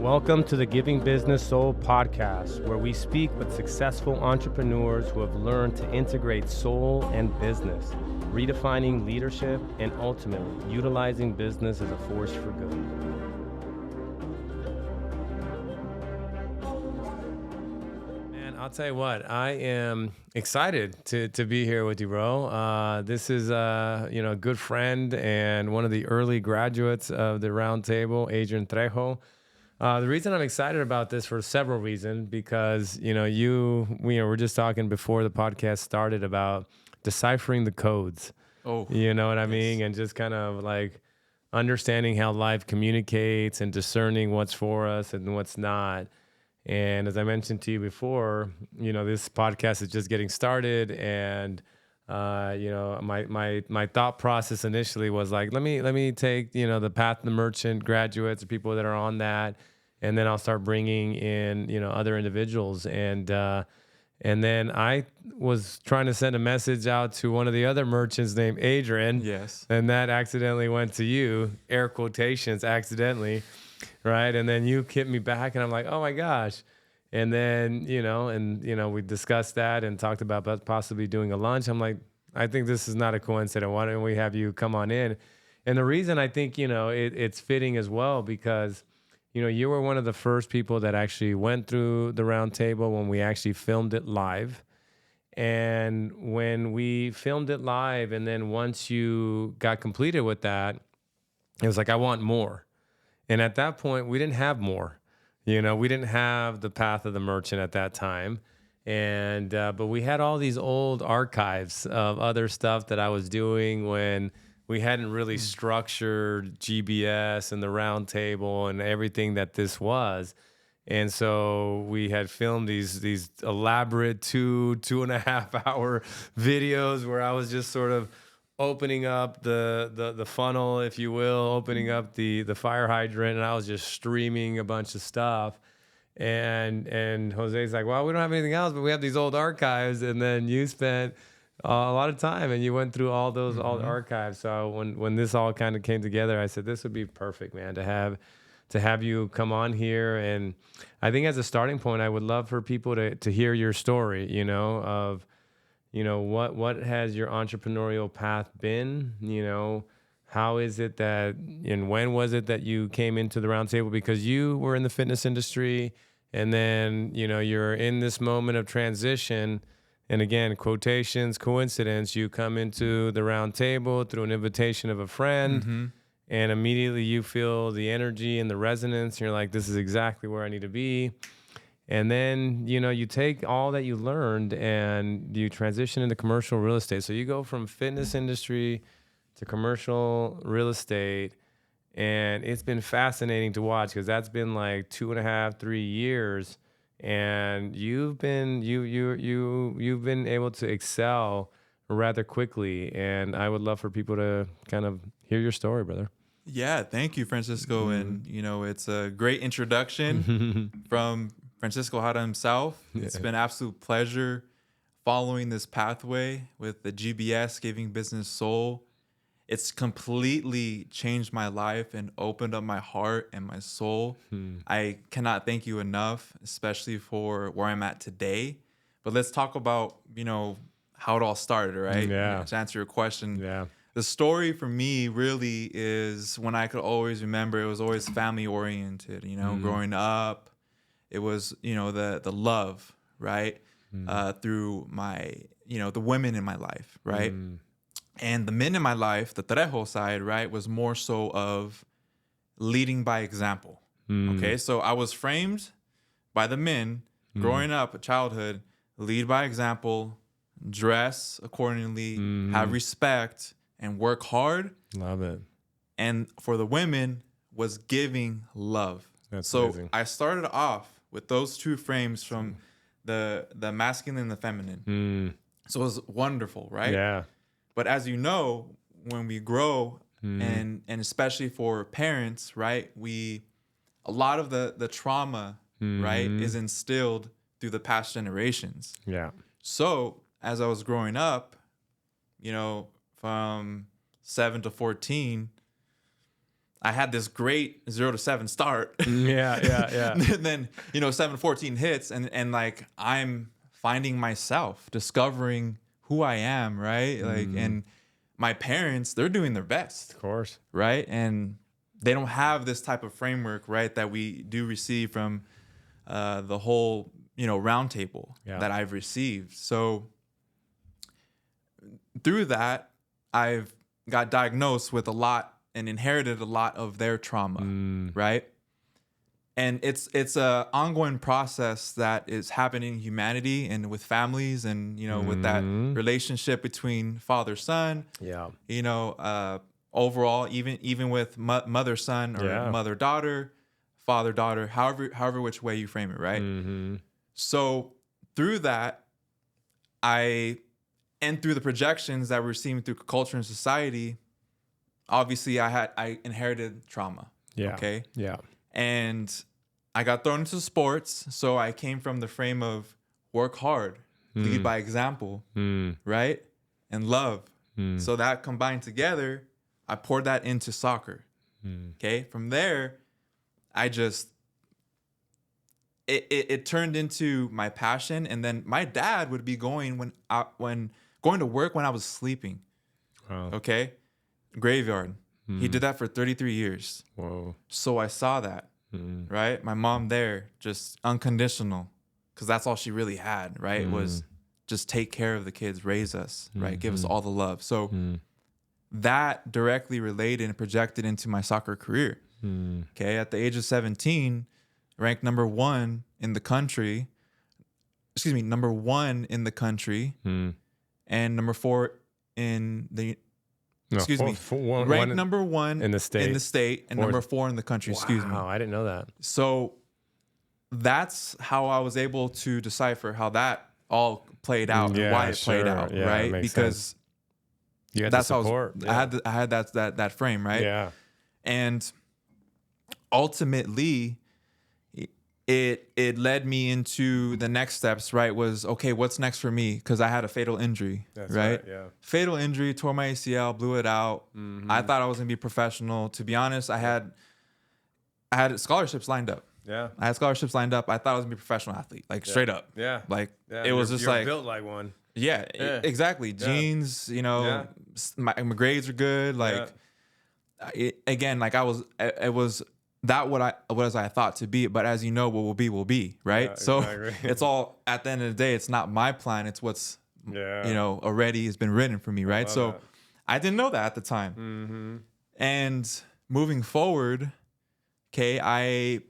Welcome to the Giving Business Soul podcast, where we speak with successful entrepreneurs who have learned to integrate soul and business, redefining leadership and ultimately utilizing business as a force for good. Man, I'll tell you what, I am excited to be here with you, bro. This is a good friend and one of the early graduates of the Roundtable, Adrian Trejo. The reason I'm excited about this for several reasons, because, we're just talking before the podcast started about deciphering the codes. Oh, you know what I yes. mean? And just kind of like understanding how life communicates and discerning what's for us and what's not. And as I mentioned to you before, this podcast is just getting started, and my thought process initially was like, let me take the Path to the Merchant graduates, the people that are on that, and then I'll start bringing in other individuals. And then I was trying to send a message out to one of the other merchants named Adrian. Yes. And that accidentally went to you, air quotations, accidentally, right? And then you hit me back, and I'm like, oh my gosh. And then, we discussed that and talked about possibly doing a lunch. I'm like, I think this is not a coincidence. Why don't we have you come on in? And the reason I think, it's fitting as well, because, you were one of the first people that actually went through the Roundtable when we actually filmed it live. And when we filmed it live, and then once you got completed with that, it was like, I want more. And at that point, we didn't have more. We didn't have the Path of the Merchant at that time. And but we had all these old archives of other stuff that I was doing when we hadn't really structured GBS and the Roundtable and everything that this was. And so we had filmed these elaborate 2.5 hour videos where I was just sort of opening up the funnel, if you will, opening up the fire hydrant, and I was just streaming a bunch of stuff. And Jose's like, well, we don't have anything else, but we have these old archives. And then you spent a lot of time, and you went through all those old archives. So when this all kind of came together, I said, this would be perfect, man, to have you come on here. And I think as a starting point, I would love for people to hear your story, of what has your entrepreneurial path been? How is it that, and when was it that you came into the Roundtable? Because you were in the fitness industry, and then, you're in this moment of transition. And again, quotations, coincidence, you come into the Roundtable through an invitation of a friend, and immediately you feel the energy and the resonance. And you're like, this is exactly where I need to be. And then, you take all that you learned and you transition into commercial real estate. So you go from fitness industry to commercial real estate. And it's been fascinating to watch, because that's been like 2.5, 3 years. And you've been able to excel rather quickly. And I would love for people to kind of hear your story, brother. Yeah, thank you, Francisco. And, it's a great introduction from Francisco Jara himself. It's been an absolute pleasure following this pathway with the GBS, Giving Business Soul. It's completely changed my life and opened up my heart and my soul. I cannot thank you enough, especially for where I'm at today. But let's talk about, how it all started, right? Yeah. To answer your question. Yeah. The story for me really is when I could always remember, it was always family oriented, growing up. It was, the love, right? Through my, the women in my life, right? And the men in my life, the Trejo side, right, was more so of leading by example. Okay, so I was framed by the men growing up, childhood, lead by example, dress accordingly, have respect, and work hard. Love it. And for the women, was giving love. That's so amazing. I started off with those two frames from the masculine and the feminine. So it was wonderful, right? Yeah. But as you know, when we grow, and especially for parents, right, a lot of the trauma, right, is instilled through the past generations. Yeah. So as I was growing up, from 7 to 14, I had this great 0 to 7 start. Yeah. And then, 7-14 hits and like I'm finding myself, discovering who I am, right? Like, and my parents, they're doing their best. Of course. Right? And they don't have this type of framework, right, that we do receive from the whole, roundtable that I've received. So through that, I've got diagnosed with a lot and inherited a lot of their trauma, right? And it's a ongoing process that is happening in humanity and with families and, with that relationship between father, son, overall, even with mother, son or mother, daughter, father, daughter, however which way you frame it. Right. So through that, and through the projections that we're seeing through culture and society, obviously I inherited trauma. Yeah. Okay. Yeah. And I got thrown into sports. So I came from the frame of work hard, lead by example, right? And love. So that combined together, I poured that into soccer. Okay. From there, I just, it turned into my passion. And then my dad would be going going to work when I was sleeping. Wow. Okay. Graveyard. He did that for 33 years. Whoa. So I saw that, right? My mom there, just unconditional, because that's all she really had, right? Was just take care of the kids, raise us, right? Give us all the love. So that directly related and projected into my soccer career. Okay. At the age of 17, ranked number 1 in the country, number 1 in the country, and number 4 in the ranked number 1 in the state and number 4 in the country. Wow, I didn't know that. So that's how I was able to decipher how that all played out and why it played out, right? Because you had that's the support. I had that frame, right? Yeah. And ultimately, it led me into the next steps, right? Was, okay, what's next for me? Because I had a fatal injury, right? Yeah. Fatal injury, tore my ACL, blew it out. I thought I was going to be professional. To be honest, I had scholarships lined up. Yeah. I had scholarships lined up. I thought I was going to be a professional athlete, like straight up. Yeah. Like it was just you're like built like one. Yeah, exactly. Jeans, my grades are good. Like again, like it was that what I thought to be, but as you know, what will be, right? Yeah, so exactly. It's all, at the end of the day, it's not my plan. It's what's, already has been written for me, right? So I didn't know that at the time. And moving forward, okay, I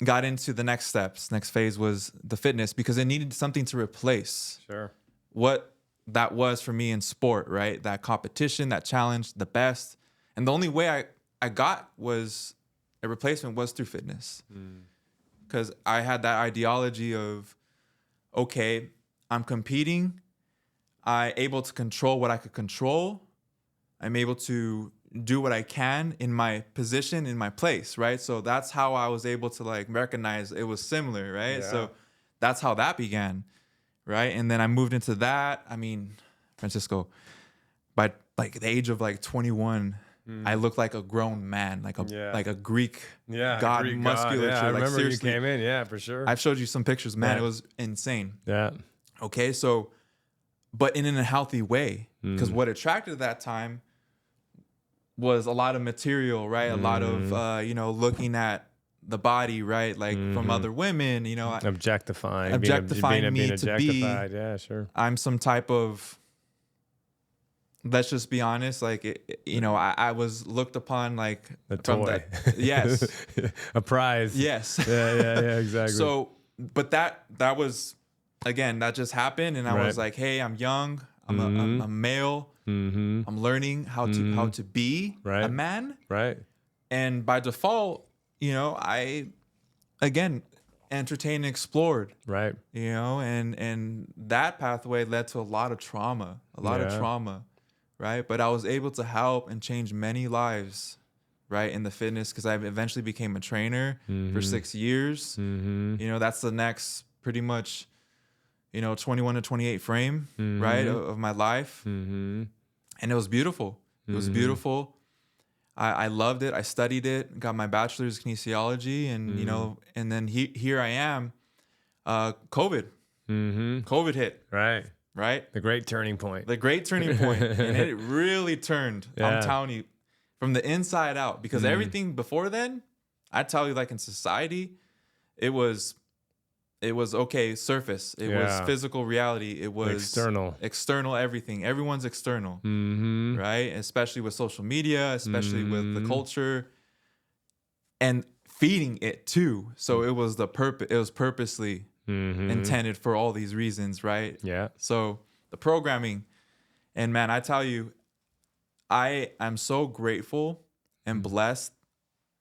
got into the next steps. Next phase was the fitness, because it needed something to replace what that was for me in sport, right? That competition, that challenge, the best. And the only way I got was a replacement was through fitness. Because I had that ideology of, okay, I'm competing. I'm able to control what I could control. I'm able to do what I can in my position, in my place, right? So that's how I was able to like recognize it was similar, right? Yeah. So that's how that began, right? And then I moved into that. I mean, Francisco, by like the age of like 21, I looked like a grown man, like a Greek god, Greek musculature. God. Yeah, I like, remember you seriously, came in. Yeah, for sure. I've showed you some pictures, man. It was insane. Yeah. Okay, so, but in a healthy way, because what attracted at that time was a lot of material, right? A lot of, looking at the body, right? Like from other women, objectifying me being to be. Yeah, sure. I'm some type of, let's just be honest, like, I was looked upon like a toy. Yes. A prize. Yes. Yeah, exactly. So, but that was, again, that just happened. And I was like, hey, I'm young. I'm a male. I'm learning how to be a man. Right. And by default, I, again, entertained and explored. Right. And that pathway led to a lot of trauma, right? But I was able to help and change many lives, right, in the fitness, because I eventually became a trainer for 6 years. That's the next pretty much, 21 to 28 frame, right, of my life. And it was beautiful. It was beautiful. I loved it. I studied it, got my bachelor's in kinesiology, and you know, and then here I am. COVID hit. Right. The great turning point. The great turning point, and it really turned. Yeah. I'm telling you, from the inside out, because everything before then, I tell you, like in society, it was okay, surface. It was physical reality. It was external everything. Everyone's external, right? Especially with social media, especially with the culture, and feeding it too. So it was it was purposely intended for all these reasons, right? Yeah. So the programming, and man, I tell you, I'm so grateful and blessed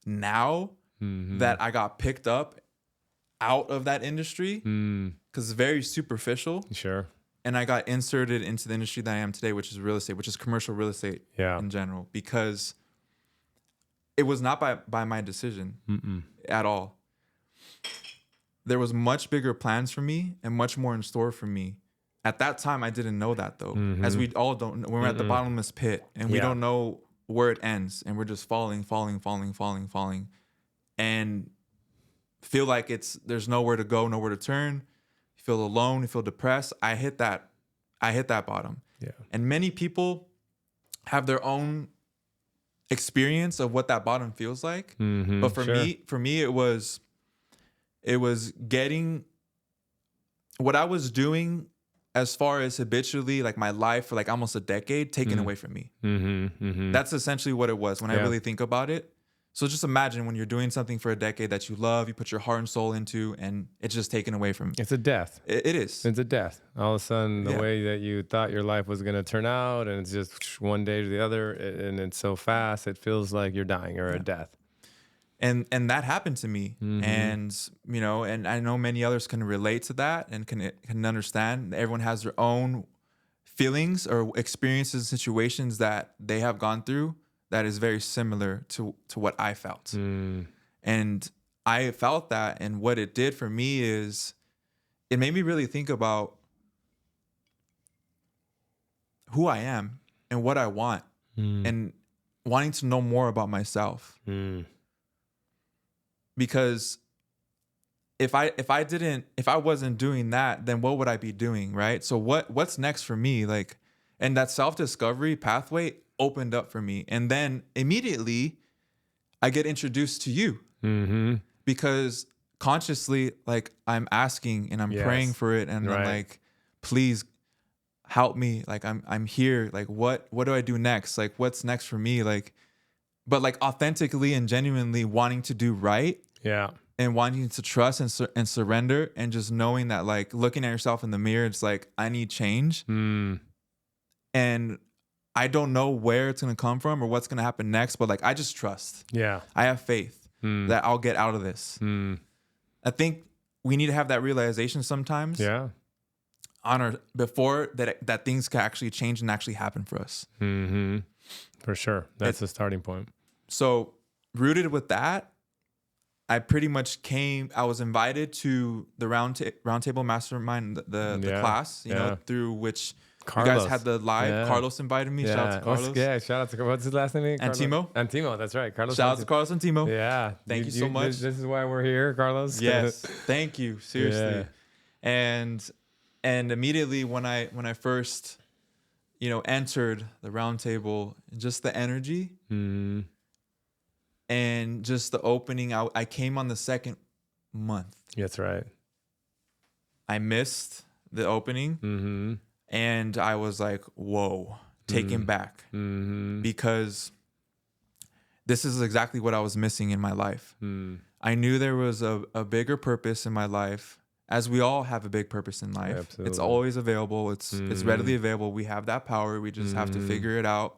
now that I got picked up out of that industry, because it's very superficial. Sure. And I got inserted into the industry that I am today, which is real estate, which is commercial real estate in general, because it was not by my decision at all. There was much bigger plans for me and much more in store for me. At that time, I didn't know that though. As we all don't know, we're at the bottomless pit and we don't know where it ends, and we're just falling, and feel like there's nowhere to go, nowhere to turn. You feel alone, you feel depressed. I hit that bottom. Yeah. And many people have their own experience of what that bottom feels like. But for me, it was getting what I was doing as far as habitually, like my life for like almost a decade, taken away from me. That's essentially what it was when I really think about it. So just imagine when you're doing something for a decade that you love, you put your heart and soul into, and it's just taken away from you. It's a death. It is. It's a death. All of a sudden, the way that you thought your life was going to turn out, and it's just one day to the other, and it's so fast, it feels like you're dying or a death. And that happened to me. And, you know, and I know many others can relate to that and can understand. Everyone has their own feelings or experiences, situations that they have gone through that is very similar to what I felt. And I felt that, and what it did for me is it made me really think about who I am and what I want, and wanting to know more about myself. Because if I wasn't doing that, then what would I be doing, right? So what's next for me? Like, and that self-discovery pathway opened up for me. And then immediately I get introduced to you, because consciously, like, I'm asking and I'm praying for it. And I'm like, please help me. Like, I'm here. Like, what do I do next? Like, what's next for me? Like, but like authentically and genuinely wanting to do right. Yeah. And wanting to trust and surrender, and just knowing that, like, looking at yourself in the mirror, it's like, I need change. And I don't know where it's going to come from or what's going to happen next, but like, I just trust. Yeah. I have faith that I'll get out of this. I think we need to have that realization sometimes. Yeah. Before that things can actually change and actually happen for us. For sure. That's the starting point. So rooted with that, I pretty much I was invited to the Roundtable Mastermind, the class, you know, through which Carlos. You guys had the live. Yeah. Carlos invited me. Shout out to Carlos. Shout out to, what's his last name? Antimo. Antimo, that's right. Carlos. Shout out to Carlos Antimo. Yeah. Thank you so much. This is why we're here, Carlos. Yes. Thank you. Seriously. And immediately when I first, you know, entered the Roundtable, just the energy. And just the opening, I came on the second month. That's right. I missed the opening, and I was like, whoa, taken back. Because this is exactly what I was missing in my life. I knew there was a bigger purpose in my life, as we all have a big purpose in life. Absolutely. It's always available. It's readily available. We have that power. We just have to figure it out.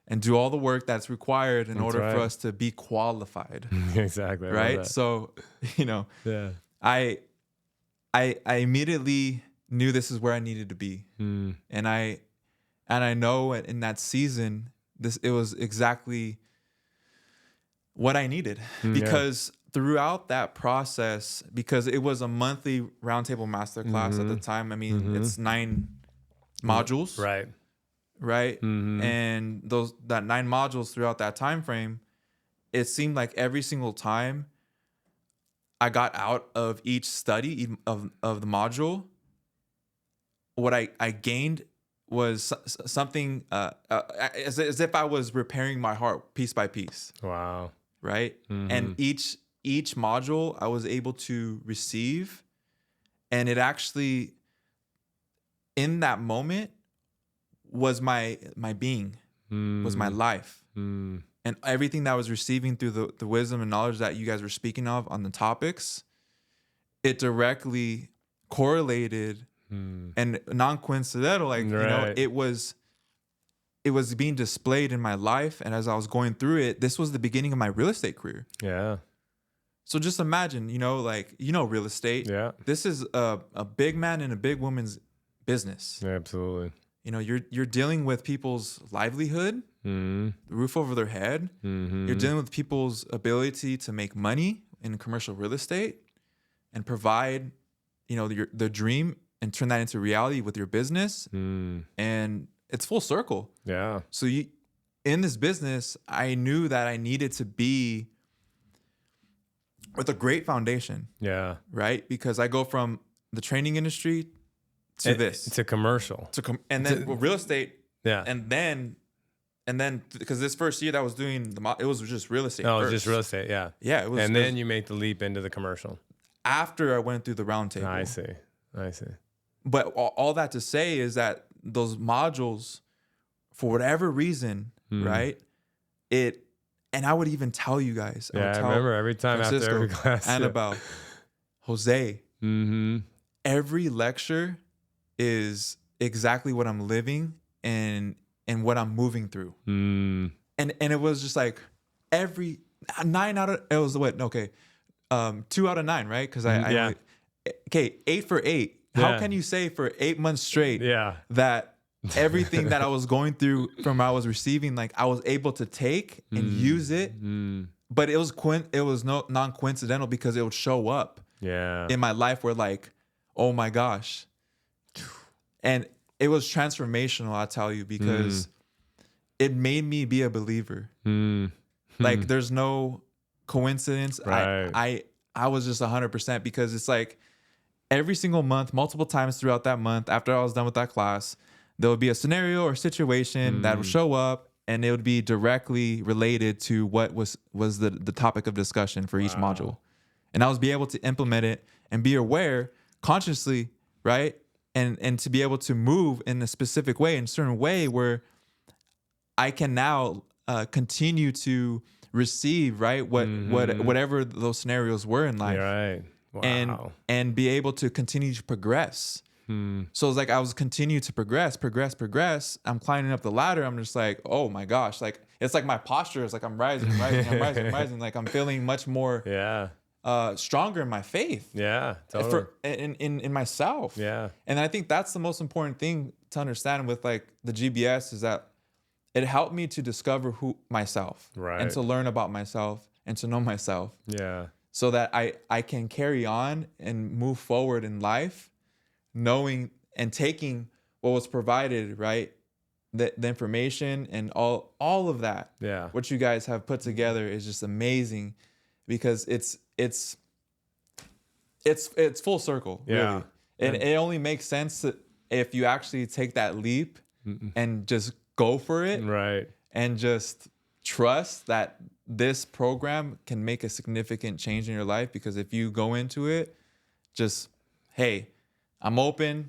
And do all the work that's required in order for us to be qualified. Exactly. Right. So, you know, I immediately knew this is where I needed to be. And I know in that season, it was exactly what I needed, because throughout that process, because it was a monthly Roundtable Masterclass at the time. I mean, it's 9 modules. Right. right? And that 9 modules throughout that time frame, it seemed like every single time I got out of each study of the module, what I gained was something as if I was repairing my heart piece by piece. Wow. Right? And each module I was able to receive, and it actually, in that moment, was my being, was my life. And everything that I was receiving through the wisdom and knowledge that you guys were speaking of on the topics, it directly correlated and non-coincidental. Like, you know, it was being displayed in my life. And as I was going through it, this was the beginning of my real estate career. Yeah. So just imagine, you know, like, you know, real estate. Yeah. This is a big man and a big woman's business. Yeah, absolutely. You know, you're dealing with people's livelihood, the roof over their head. You're dealing with people's ability to make money in commercial real estate and provide, you know, the dream and turn that into reality with your business. And it's full circle. Yeah. So in this business, I knew that I needed to be with a great foundation. Yeah. Right? Because I go from the training industry to this. To commercial. And then real estate. Yeah. And then because this first year that I was doing it was just real estate. Oh, it was just real estate. Yeah. Yeah. It was. And then you make the leap into the commercial. After I went through the roundtable. I see. But all that to say is that those modules, for whatever reason, right? And I would even tell you guys. I remember every time Francisco, after every class. Annabelle, Jose. Every lecture is exactly what I'm living and what I'm moving through. And it was just like every 9 out of, it was what? Okay. 2 out of 9, right? Because okay, 8 for 8. How can you say for 8 months straight that everything that I was going through from I was receiving, like I was able to take and use it, but it was non-coincidental because it would show up in my life where like, oh my gosh. And it was transformational, I'll tell you, because it made me be a believer. Like there's no coincidence. Right. I was just 100% because it's like every single month, multiple times throughout that month, after I was done with that class, there would be a scenario or situation that would show up, and it would be directly related to what was the topic of discussion for each module. And I was be able to implement it and be aware consciously, right? And to be able to move in a specific way, in a certain way where I can now continue to receive, right? Whatever those scenarios were in life. Right. Wow. And be able to continue to progress. So it's like I was continue to progress. I'm climbing up the ladder. I'm just like, oh my gosh. Like it's like my posture is like I'm rising. Like I'm feeling much more stronger in my faith. Yeah. Totally. In myself. Yeah. And I think that's the most important thing to understand with like the GBS is that it helped me to discover myself. Right. And to learn about myself and to know myself. Yeah. So that I can carry on and move forward in life, knowing and taking what was provided, right? The information and all of that. Yeah. What you guys have put together is just amazing because it's full circle. Yeah. Really. And it only makes sense if you actually take that leap and just go for it. Right. And just trust that this program can make a significant change in your life, because if you go into it, just, hey, I'm open.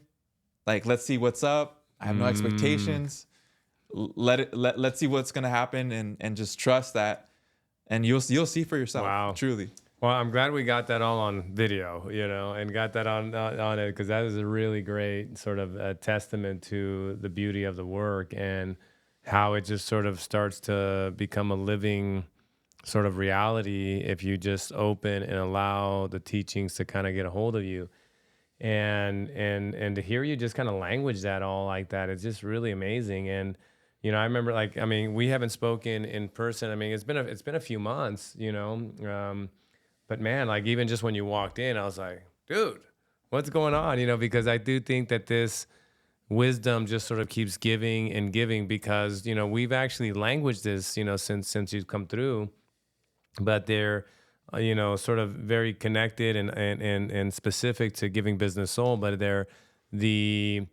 Like, let's see what's up. I have no expectations. Let's see what's gonna happen, and just trust that, and you'll see for yourself. Wow. Truly. Well, I'm glad we got that all on video, and got that on it, because that is a really great sort of a testament to the beauty of the work and how it just sort of starts to become a living sort of reality if you just open and allow the teachings to kind of get a hold of you. And to hear you just kind of language that all like that, it's just really amazing. And I remember, like, I mean, we haven't spoken in person. I mean, it's been a few months, but man, like, even just when you walked in, I was like, dude, what's going on? Because I do think that this wisdom just sort of keeps giving and giving because, we've actually languaged this, since you've come through, but they're, sort of very connected and specific to giving business soul, but they're the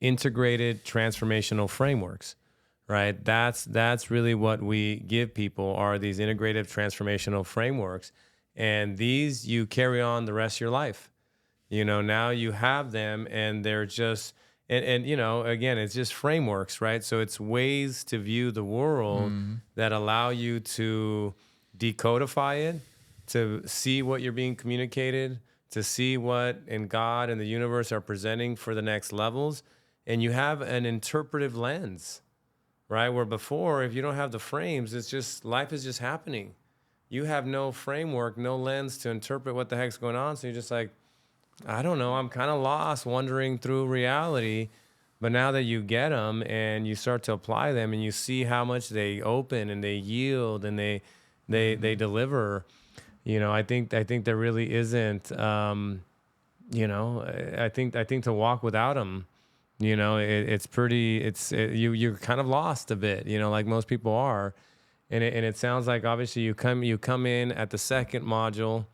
integrated transformational frameworks, right? That's really what we give people are these integrative transformational frameworks. And these you carry on the rest of your life. Now you have them and they're just, and again, it's just frameworks, right? So it's ways to view the world that allow you to decodify it, to see what you're being communicated, to see what in God and the universe are presenting for the next levels. And you have an interpretive lens, right? Where before, if you don't have the frames, it's just, life is just happening. You have no framework, no lens to interpret what the heck's going on. So you're just like, I don't know, I'm kind of lost wandering through reality. But now that you get them and you start to apply them and you see how much they open and they yield and they deliver, I think there really isn't, I think to walk without them, you're kind of lost a bit, like most people are. And it sounds like obviously you come in at the second module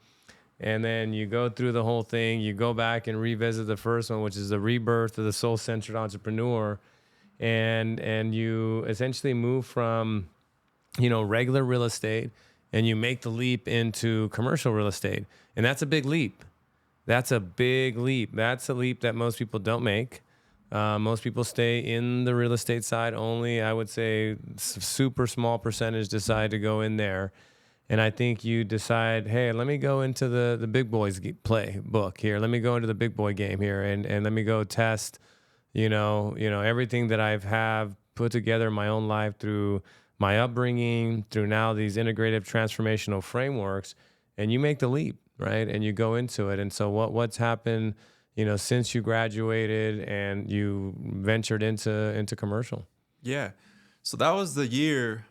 and then you go through the whole thing, you go back and revisit the first one, which is the rebirth of the soul-centered entrepreneur. And you essentially move from, regular real estate and you make the leap into commercial real estate. And that's a big leap. That's a big leap. That's a leap that most people don't make. Most people stay in the real estate side only. I would say super small percentage decide to go in there. And I think you decide, hey, let me go into the big boys play book here. Let me go into the big boy game here and let me go test, everything that have put together in my own life through my upbringing, through now these integrative transformational frameworks, and you make the leap, right? And you go into it. And so what's happened, since you graduated and you ventured into commercial? Yeah. So that was the year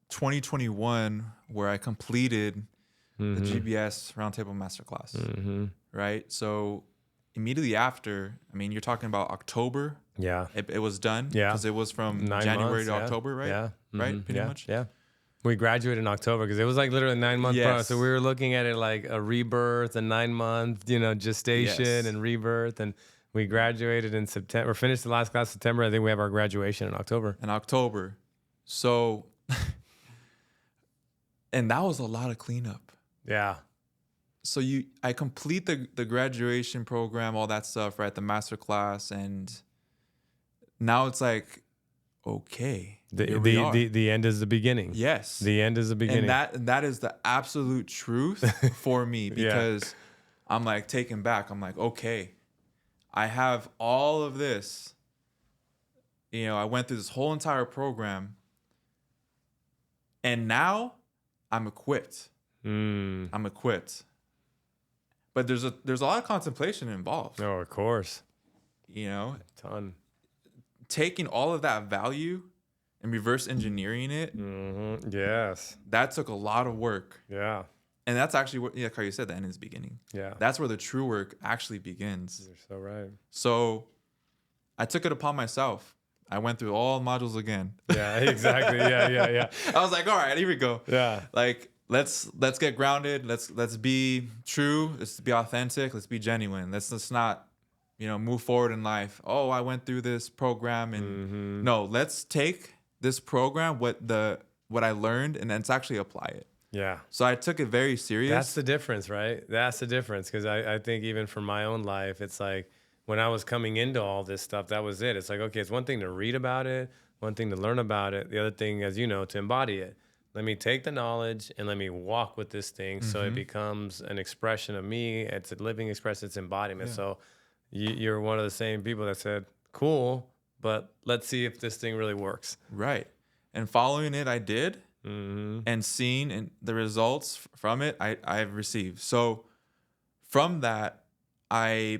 2021 where I completed the GBS Roundtable Masterclass, right? So immediately after, you're talking about October. Yeah. It was done. Yeah. Because it was from 9 January months, to October, right? Yeah. Right? Pretty much? Yeah. We graduated in October because it was like literally a 9-month process. So we were looking at it like a rebirth, a 9-month, gestation and rebirth. And we graduated in September, or finished the last class in September. I think we have our graduation in October. So, and that was a lot of cleanup. Yeah. So I complete the graduation program, all that stuff, right? The master class. And now it's like, okay, the end is the beginning. Yes. The end is the beginning. And that is the absolute truth for me because I'm like taken back. I'm like, okay, I have all of this. I went through this whole entire program and now I'm equipped. I'm equipped. But there's a lot of contemplation involved. Oh, of course. A ton. Taking all of that value and reverse engineering it. Yes. That took a lot of work. Yeah. And that's actually what, like how you said, the end is the beginning. Yeah. That's where the true work actually begins. You're so right. So I took it upon myself. I went through all modules again. Yeah, exactly. Yeah. I was like, all right, here we go. Yeah. Like, let's get grounded. Let's be true. Let's be authentic. Let's be genuine. Let's not, move forward in life. Oh, I went through this program and no, let's take this program, what I learned, and let's actually apply it. Yeah. So I took it very serious. That's the difference, right? That's the difference. Because I think even for my own life, it's like when I was coming into all this stuff, that was it. It's like, okay, it's one thing to read about it, one thing to learn about it. The other thing, as you know, to embody it. Let me take the knowledge and let me walk with this thing so it becomes an expression of me. It's a living expression. It's embodiment. Yeah. So you're one of the same people that said, cool, but let's see if this thing really works. Right. And following it, I did. And seeing and the results from it, I've received. So from that, I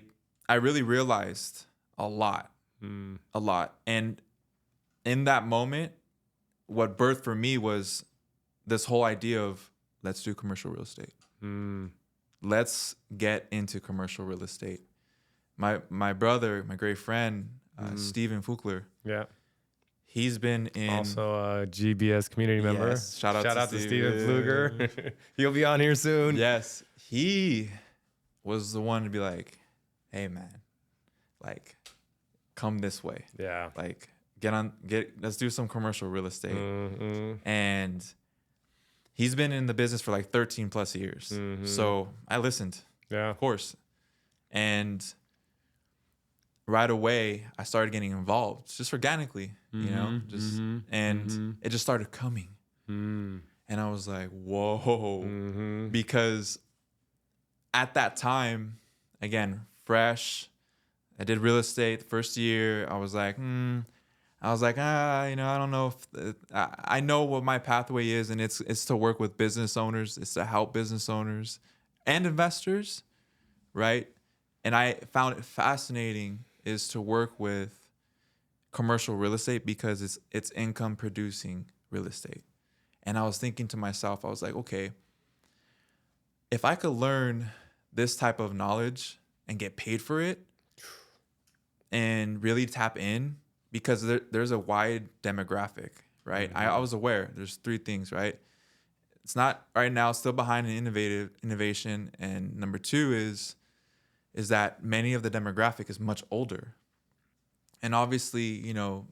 really realized a lot. And in that moment, what birthed for me was this whole idea of let's do commercial real estate. Let's get into commercial real estate. My brother, my great friend, Steven Fukler. Yeah. He's been in Also a GBS community member. Yes, shout out to Steven Fluger. He'll be on here soon. Yes, he was the one to be like, "Hey, man, like, come this way. Yeah. Like, let's do some commercial real estate." Mm-hmm. And he's been in the business for like 13 plus years. Mm-hmm. So I listened, Yeah. of course, and right away I started getting involved just organically, you know, just and it just started coming. And I was like, whoa, because at that time, again, fresh, I did real estate the first year. I was like, I don't know if I know what my pathway is, and it's to work with business owners. It's to help business owners and investors, right? And I found it fascinating is to work with commercial real estate because it's income producing real estate. And I was thinking to myself, I was like, okay, if I could learn this type of knowledge and get paid for it and really tap in, because there's a wide demographic, right? I was aware there's three things, right? It's not right now still behind in innovation. And number two is that many of the demographic is much older. And obviously, you know,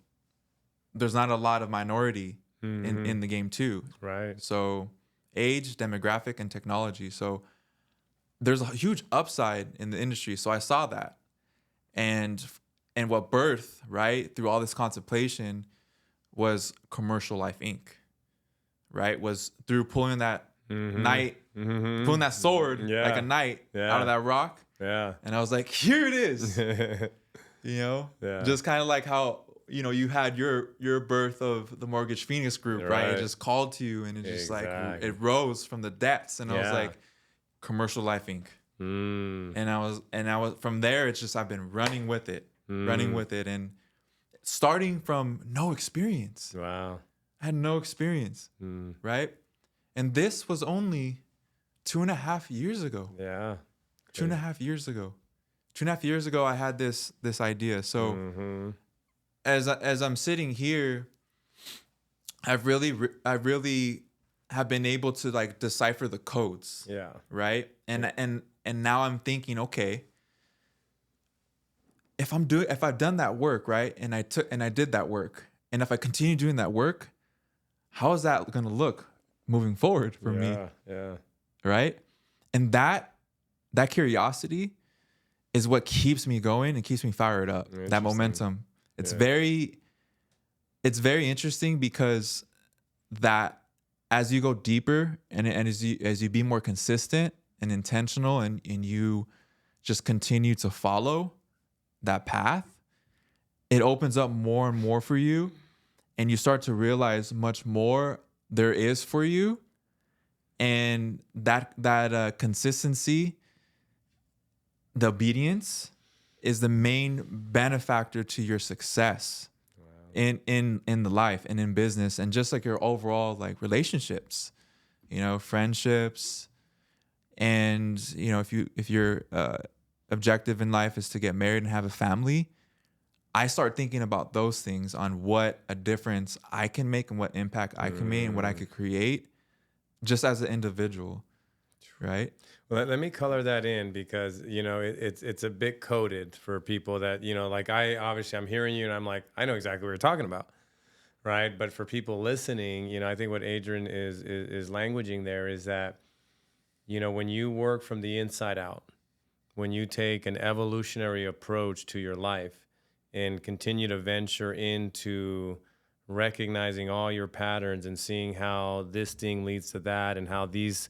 there's not a lot of minority in the game too. Right. So age, demographic, and technology. So there's a huge upside in the industry. So I saw that. And what birthed, right, through all this contemplation was Commercial Life Inc., right? Was through pulling that knight, pulling that sword like a knight out of that rock. Yeah. And I was like, here it is. You know? Yeah. Just kind of like how, you know, you had your birth of the Mortgage Phoenix Group, right? It just called to you and it just like, it rose from the depths. And I was like, Commercial Life Inc. And I was from there, it's just, I've been running with it and starting from no experience. Wow. I had no experience, right? And this was only 2.5 years ago. Yeah. 2.5 years ago. 2.5 years ago, I had this idea. So as I'm sitting here, I really have been able to like decipher the codes. Yeah. Right. And now I'm thinking, okay, if I've done that work, right, and I did that work, and if I continue doing that work, how is that going to look moving forward for me? Yeah. Right. And that curiosity is what keeps me going and keeps me fired up. That momentum. It's very interesting because that as you go deeper and as you be more consistent and intentional and you just continue to follow that path, it opens up more and more for you, and you start to realize much more there is for you, and that consistency, the obedience, is the main benefactor to your success in the life and in business, and just like your overall like relationships, you know, friendships, and you know, if your objective in life is to get married and have a family, I start thinking about those things on what a difference I can make and what impact I can make and what I could create just as an individual, right? Well, let me color that in because, you know, it's a bit coded for people that, you know, like I'm hearing you and I'm like, I know exactly what you're talking about, right? But for people listening, you know, I think what Adrian is languaging there is that, you know, when you work from the inside out, when you take an evolutionary approach to your life and continue to venture into recognizing all your patterns and seeing how this thing leads to that and how these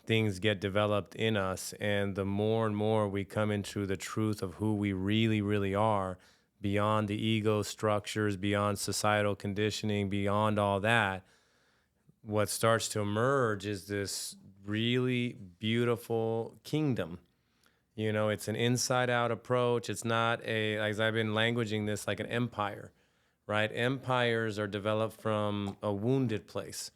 things get developed in us, and the more and more we come into the truth of who we really, really are, beyond the ego structures, beyond societal conditioning, beyond all that, what starts to emerge is this really beautiful kingdom. You know, it's an inside-out approach. It's not as I've been languaging this, like an empire, right? Empires are developed from a wounded place,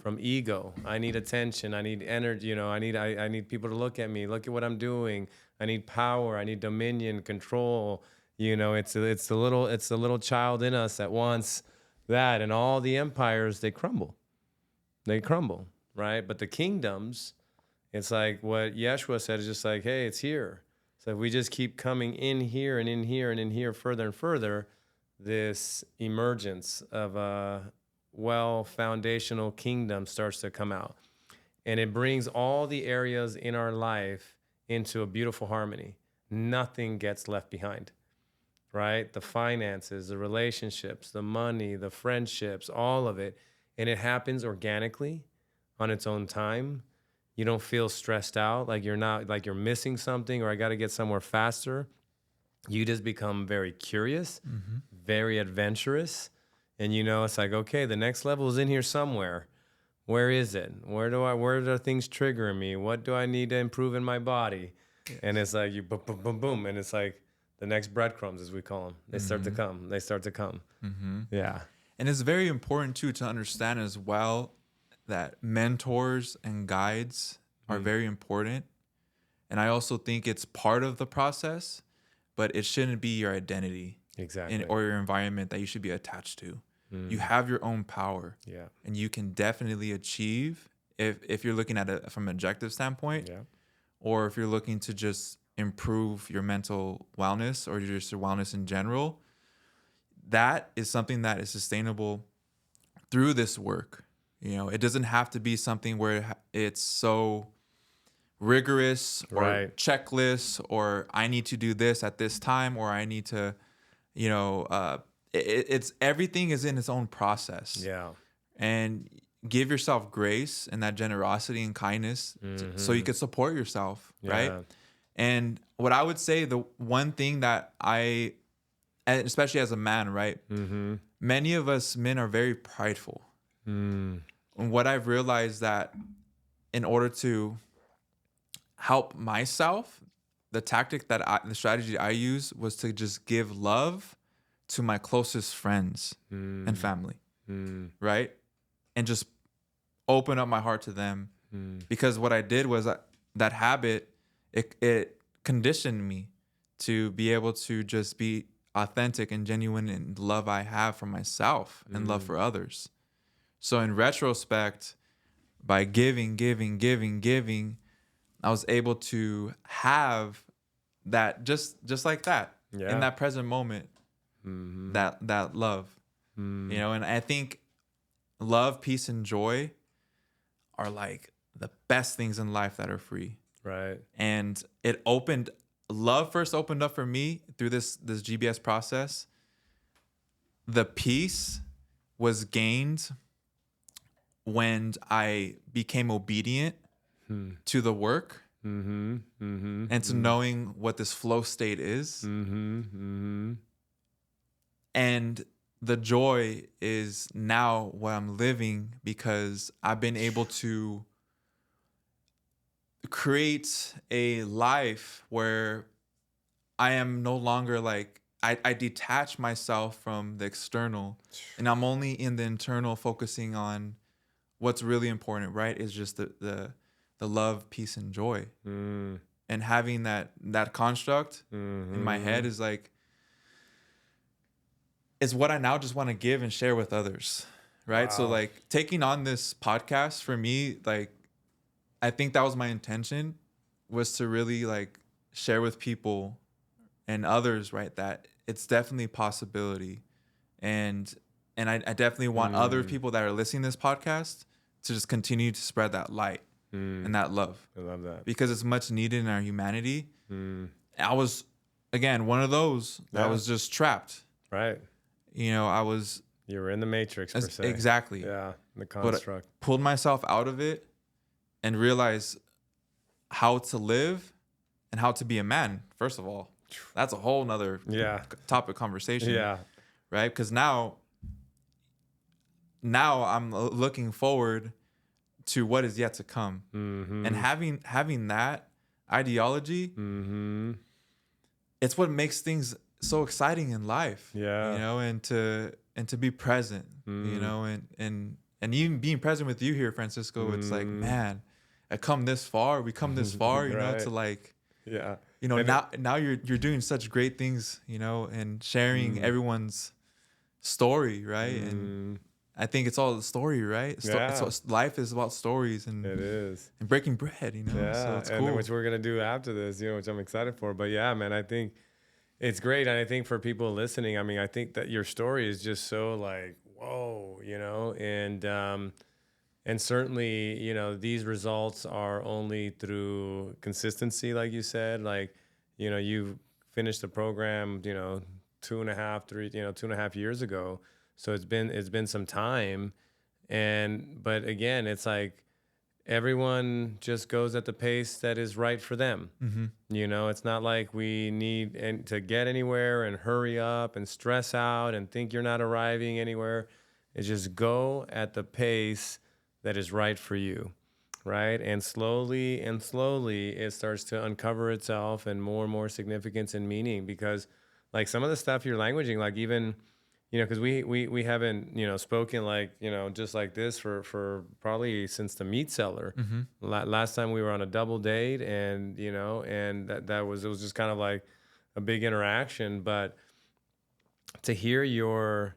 from ego. I need attention. I need energy. You know, I need people to look at me. Look at what I'm doing. I need power. I need dominion, control. You know, it's the little child in us that wants that, and all the empires, they crumble, right? But the kingdoms, it's like what Yeshua said, is just like, hey, it's here. So if we just keep coming in here and in here and in here further and further, this emergence of a foundational kingdom starts to come out. And it brings all the areas in our life into a beautiful harmony. Nothing gets left behind, right? The finances, the relationships, the money, the friendships, all of it. And it happens organically on its own time. You don't feel stressed out, like you're missing something, or I got to get somewhere faster. You just become very curious, very adventurous. And it's like, okay, the next level is in here somewhere. Where is it? Where are things triggering me? What do I need to improve in my body? Yes. And it's like you boom, boom, boom, boom. And it's like the next breadcrumbs, as we call them. They start to come. Yeah. And it's very important too to understand as well that mentors and guides are very important. And I also think it's part of the process, but it shouldn't be your identity. Exactly. Or your environment that you should be attached to. You have your own power. Yeah. And you can definitely achieve if you're looking at it from an objective standpoint, or if you're looking to just improve your mental wellness or just your wellness in general. That is something that is sustainable through this work. It doesn't have to be something where it's so rigorous or checklist, or I need to do this at this time, or I need to, it's everything is in its own process. Yeah. And give yourself grace and that generosity and kindness so you can support yourself, right? And what I would say, the one thing that especially as a man, right? Many of us men are very prideful. And what I've realized that in order to help myself, the strategy I used was to just give love to my closest friends and family, right? And just open up my heart to them. Because what I did was that habit, it conditioned me to be able to just be authentic and genuine in the love I have for myself and love for others. So in retrospect, by giving, I was able to have that just like that in that present moment. That love, and I think love, peace, and joy are like the best things in life that are free. Right. And love first opened up for me through this GBS process. The peace was gained when I became obedient to the work and to knowing what this flow state is. And the joy is now what I'm living, because I've been able to create a life where I am no longer like, I detach myself from the external, and I'm only in the internal, focusing on what's really important, right? Is just the love, peace, and joy. And having that construct in my head is like, is what I now just want to give and share with others, right? Wow. So like taking on this podcast for me, like I think that was my intention, was to really like share with people and others, right, that it's definitely a possibility. And I definitely want other people that are listening to this podcast to just continue to spread that light and that love. I love that. Because it's much needed in our humanity. I was, again, one of those that was just trapped. Right. You were in the matrix, per se. Exactly. Yeah, the construct. But I pulled myself out of it and realized how to live and how to be a man, first of all. That's a whole nother topic conversation. Yeah. Right? Because now I'm looking forward to what is yet to come. And having that ideology, it's what makes things so exciting in life. Yeah. And to be present, and even being present with you here, Francisco, it's like, man, we come this far, right. to like Yeah. You know, And now you're doing such great things, you know, and sharing everyone's story, right? And I think it's all the story, right? Yeah. Life is about stories and it is. breaking bread, you know. So Yeah. it's And cool. which we're gonna do after this, which I'm excited for. But yeah, man, I think it's great. And I think for people listening, I mean, I think that your story is just so like, whoa, and certainly, these results are only through consistency, like you said. Like, you finished the program, 2.5 years ago. So it's been some time. But again, it's like everyone just goes at the pace that is right for them. It's not like we need to get anywhere and hurry up and stress out and think you're not arriving anywhere. It's just go at the pace that is right for you, right? And slowly it starts to uncover itself and more significance and meaning, because like some of the stuff you're languaging, like even, because we haven't, spoken like, just like this for probably since the meat seller. Last time we were on a double date, and, and it was just kind of like a big interaction. But to hear your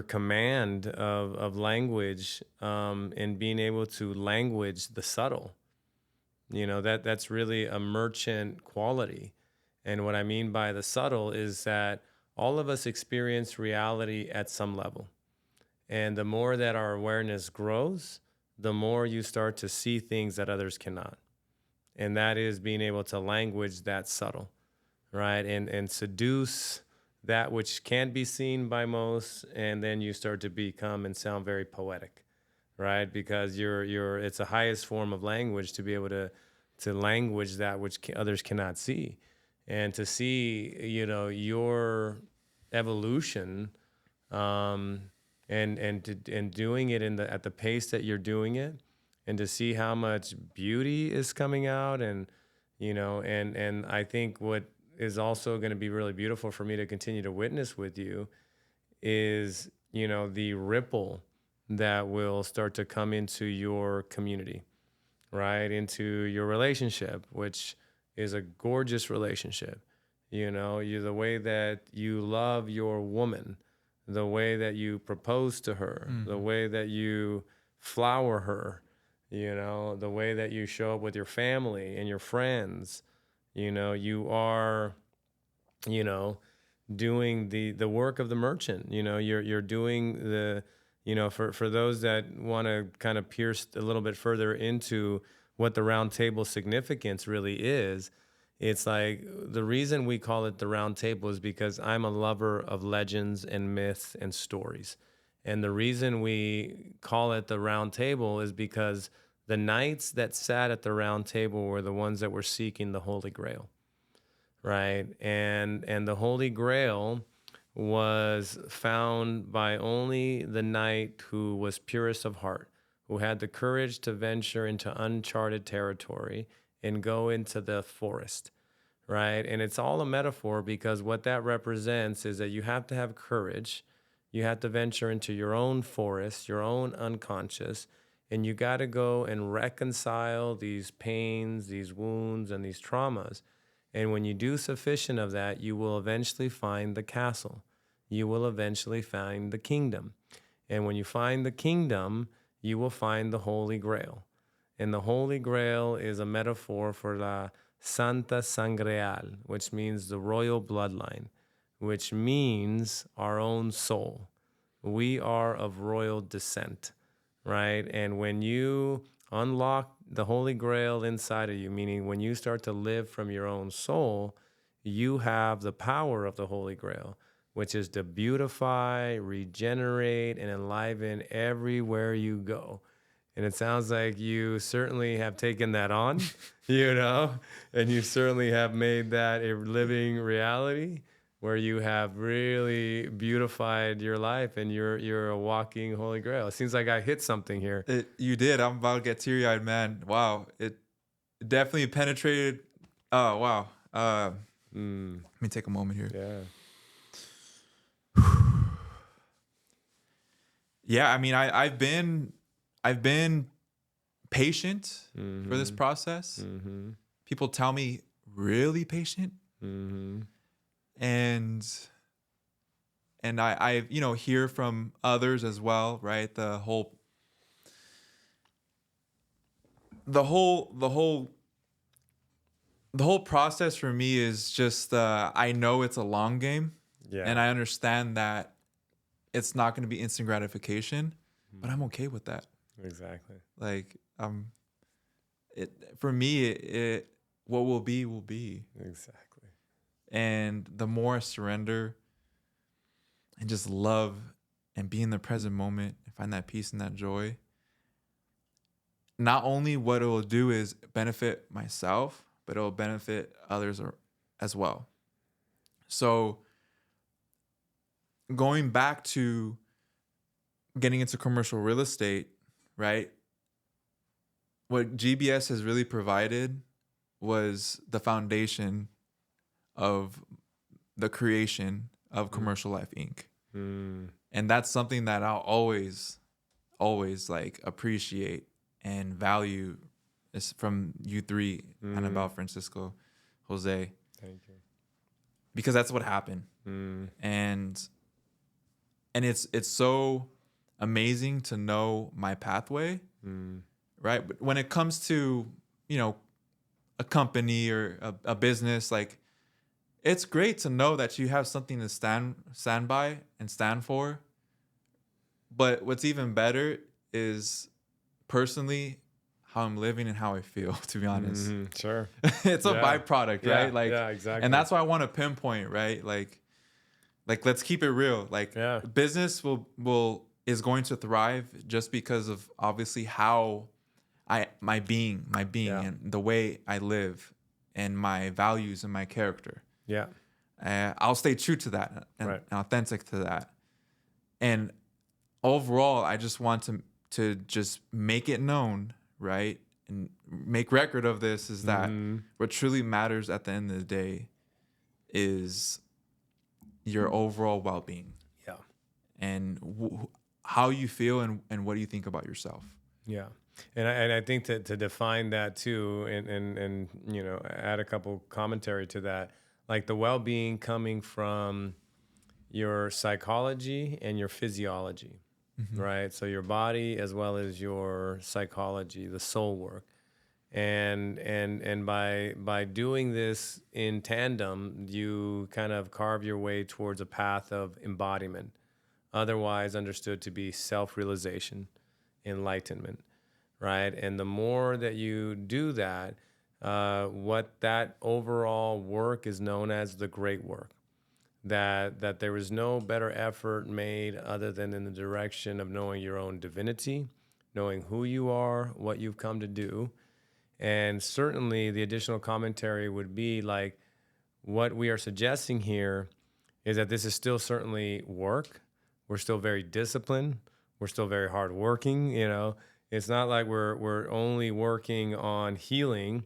command of language, and being able to language the subtle, that's really a merchant quality. And what I mean by the subtle is that all of us experience reality at some level. And the more that our awareness grows, the more you start to see things that others cannot. And that is being able to language that subtle, right? And seduce that which can't be seen by most. And then you start to become and sound very poetic, right? Because it's the highest form of language, to be able to language that which others cannot see. And to see, your evolution, and doing it at the pace that you're doing it, and to see how much beauty is coming out, and and I think what is also going to be really beautiful for me to continue to witness with you is, the ripple that will start to come into your community, right? Into your relationship, which is a gorgeous relationship. The way that you love your woman, the way that you propose to her, the way that you flower her, the way that you show up with your family and your friends. You are, doing the work of the merchant. You're doing the, for those that want to kind of pierce a little bit further into what the round table significance really is. It's like the reason we call it the round table is because I'm a lover of legends and myths and stories. And the reason we call it the round table is because the knights that sat at the round table were the ones that were seeking the Holy Grail, right? And the Holy Grail was found by only the knight who was purest of heart, who had the courage to venture into uncharted territory and go into the forest, right? And it's all a metaphor, because what that represents is that you have to have courage. You have to venture into your own forest, your own unconscious, and you got to go and reconcile these pains, these wounds, and these traumas. And when you do sufficient of that, you will eventually find the castle. You will eventually find the kingdom. And when you find the kingdom, you will find the Holy Grail. And the Holy Grail is a metaphor for la Santa Sangreal, which means the royal bloodline, which means our own soul. We are of royal descent, right? And when you unlock the Holy Grail inside of you, meaning when you start to live from your own soul, you have the power of the Holy Grail, which is to beautify, regenerate, and enliven everywhere you go. And it sounds like you certainly have taken that on, and you certainly have made that a living reality, where you have really beautified your life, and you're a walking Holy Grail. It seems like I hit something here. You did. I'm about to get teary-eyed, man. Wow. It definitely penetrated. Oh, wow. Let me take a moment here. Yeah. Yeah, I mean, I've been patient for this process. People tell me really patient. Mm-hmm. And I hear from others as well, right? The whole process for me is just I know it's a long game, and I understand that it's not going to be instant gratification, but I'm okay with that. Exactly. Like it for me, it what will be will be. Exactly. And the more I surrender and just love and be in the present moment and find that peace and that joy, not only what it will do is benefit myself, but it will benefit others as well. So going back to getting into commercial real estate, right? What GBS has really provided was the foundation of the creation of Commercial Life Inc. And that's something that I'll always like appreciate and value is from you three and about Francisco, Jose. Thank you. Because that's what happened. And it's so amazing to know my pathway, right? But when it comes to, a company or a business, like it's great to know that you have something to stand by and stand for. But what's even better is personally how I'm living and how I feel, to be honest. Sure. It's a byproduct, right? Like, exactly. And that's why I want to pinpoint, right? Like let's keep it real. Like business is going to thrive just because of obviously how my being and the way I live and my values and my character. Yeah. I'll stay true to that and authentic to that. And overall, I just want to just make it known, right? And make record of this is that what truly matters at the end of the day is your overall well-being. Yeah. And how you feel and what do you think about yourself. Yeah. And I think to define that too, and add a couple commentary to that, like the well-being coming from your psychology and your physiology, right? So your body as well as your psychology, the soul work, and by doing this in tandem, you kind of carve your way towards a path of embodiment, otherwise understood to be self-realization, enlightenment. Right. And the more that you do that, what that overall work is known as the great work, that there is no better effort made other than in the direction of knowing your own divinity, knowing who you are, what you've come to do. And certainly the additional commentary would be like what we are suggesting here is that this is still certainly work. We're still very disciplined. We're still very hardworking, It's not like we're only working on healing.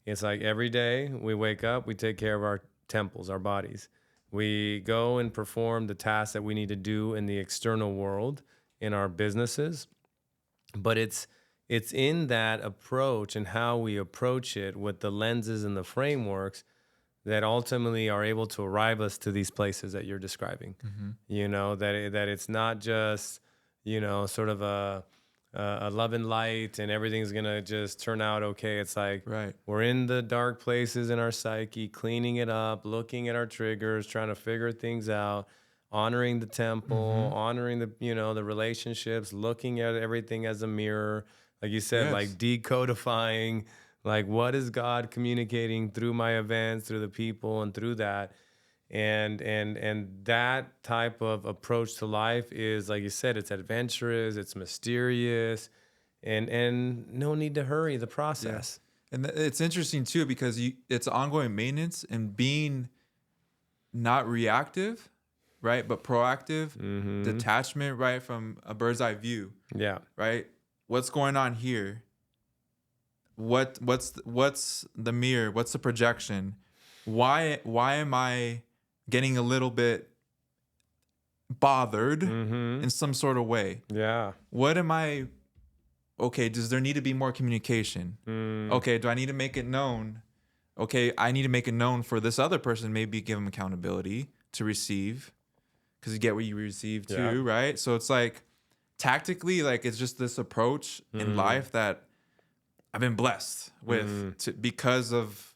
It's like every day we wake up, we take care of our temples, our bodies. We go and perform the tasks that we need to do in the external world, in our businesses. But it's in that approach and how we approach it with the lenses and the frameworks that ultimately are able to arrive us to these places that you're describing. That it's not just, sort of a love and light and everything's going to just turn out okay. It's like we're in the dark places in our psyche, cleaning it up, looking at our triggers, trying to figure things out, honoring the temple, honoring the, the relationships, looking at everything as a mirror. Like you said, like decodifying, like what is God communicating through my events, through the people and through that. And that type of approach to life is, like you said, it's adventurous, it's mysterious, and no need to hurry the process. Yeah. And it's interesting too, because it's ongoing maintenance and being not reactive, right? But proactive, detachment, right? From a bird's eye view. Yeah. Right. What's going on here? What's the mirror? What's the projection? Why am I getting a little bit bothered in some sort of way? Yeah. What am I? Okay, does there need to be more communication? Okay, do I need to make it known okay, I need to make it known for this other person, maybe give them accountability to receive, because you get what you receive too, right? So it's like tactically, like it's just this approach in life that I've been blessed with because of,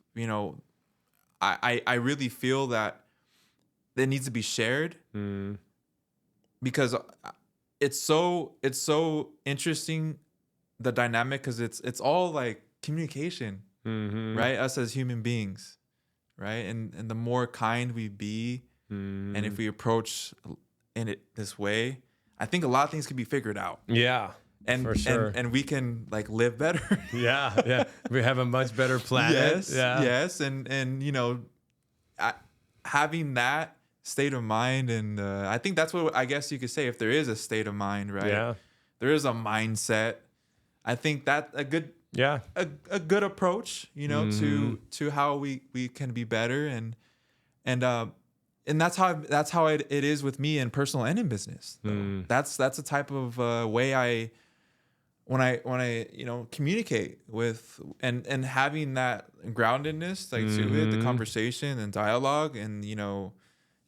I really feel that it needs to be shared because it's so interesting, the dynamic, because it's all like communication, right? Us as human beings, right? And the more kind we be, and if we approach in it this way, I think a lot of things can be figured out. Yeah. And for sure. and we can like live better. Yeah. We have a much better planet. Yes. And having that state of mind, and I think that's what I guess you could say, if there is a state of mind, right? Yeah. There is a mindset. I think that a good good approach, to how we can be better, and that's how it is with me in personal and in business. That's a type of way when I communicate with, and having that groundedness, like to it, the conversation and dialogue, and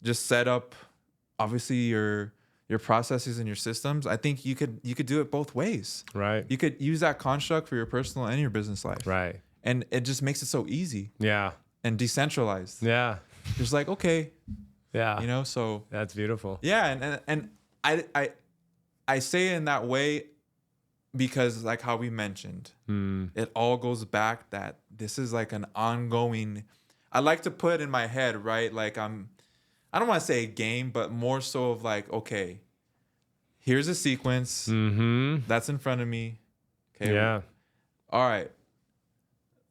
just set up obviously your processes and your systems. I think you could do it both ways. Right. You could use that construct for your personal and your business life. Right. And it just makes it so easy. Yeah. And decentralized. Yeah. Just like, okay. Yeah. So that's beautiful. Yeah, and I say it in that way because, like how we mentioned, it all goes back that this is like an ongoing, I like to put in my head, right? Like I don't want to say a game, but more so of like, okay, here's a sequence that's in front of me. Okay. Yeah. All right.